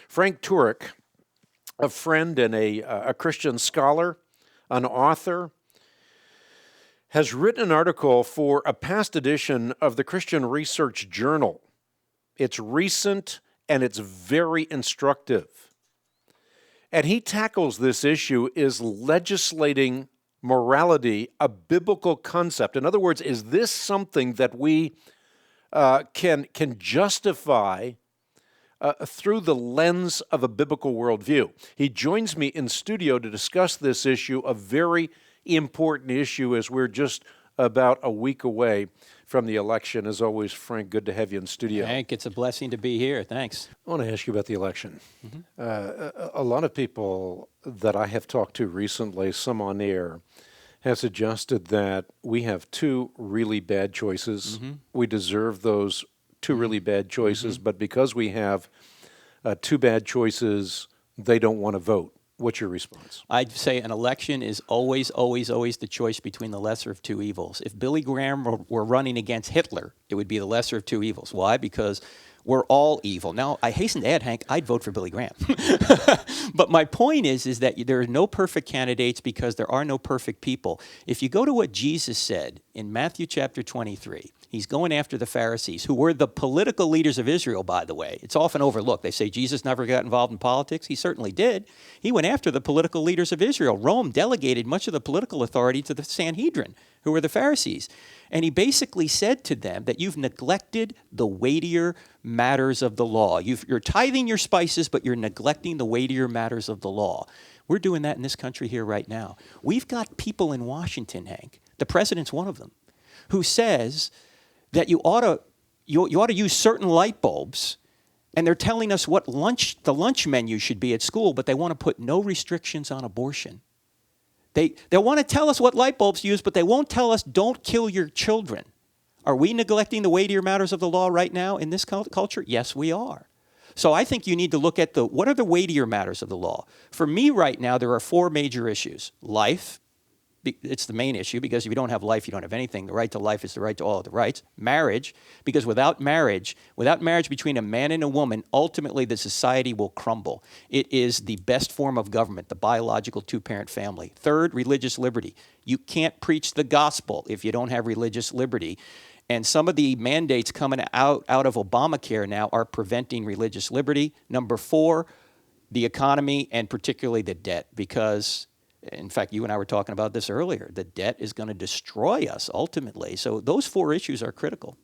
Frank Turek, a friend and a Christian scholar, an author, has written an article for a past edition of the Christian Research Journal. It's recent and it's very instructive. And he tackles this issue: is legislating morality a biblical concept? In other words, is this something that we can justify through the lens of a biblical worldview? He joins me in studio to discuss this issue, a very important issue, as we're just about a week away from the election. As always, Frank, good to have you in studio. Hank, it's a blessing to be here. Thanks. I want to ask you about the election. A lot of people that I have talked to recently, some on air, have suggested that we have two really bad choices. We deserve those two really bad choices, but because we have two bad choices, they don't want to vote. What's your response? I'd say an election is always, always, always the choice between the lesser of two evils. If Billy Graham were running against Hitler, it would be the lesser of two evils. Why? Because we're all evil. Now, I hasten to add, Hank, I'd vote for Billy Graham. But my point is that there are no perfect candidates because there are no perfect people. If you go to what Jesus said in Matthew chapter 23, he's going after the Pharisees, who were the political leaders of Israel, by the way. It's often overlooked. They say Jesus never got involved in politics. He certainly did. He went after the political leaders of Israel. Rome delegated much of the political authority to the Sanhedrin, who were the Pharisees. And he basically said to them that you've neglected the weightier matters of the law. You're tithing your spices, but you're neglecting the weightier matters of the law. We're doing that in this country here right now. We've got people in Washington, Hank, the president's one of them, who says that you ought to use certain light bulbs, and they're telling us what the lunch menu should be at school, but they want to put no restrictions on abortion. They want to tell us what light bulbs to use, but they won't tell us don't kill your children. Are we neglecting the weightier matters of the law right now in this culture? Yes, we are. So I think you need to look at what are the weightier matters of the law. For me right now, there are four major issues. Life. It's the main issue, because if you don't have life, you don't have anything. The right to life is the right to all of the rights. Marriage, because without marriage between a man and a woman, ultimately the society will crumble. It is the best form of government, the biological two-parent family. Third, religious liberty. You can't preach the gospel if you don't have religious liberty. And some of the mandates coming out of Obamacare now are preventing religious liberty. Number four, the economy, and particularly the debt, because in fact, you and I were talking about this earlier. The debt is going to destroy us ultimately. So those four issues are critical.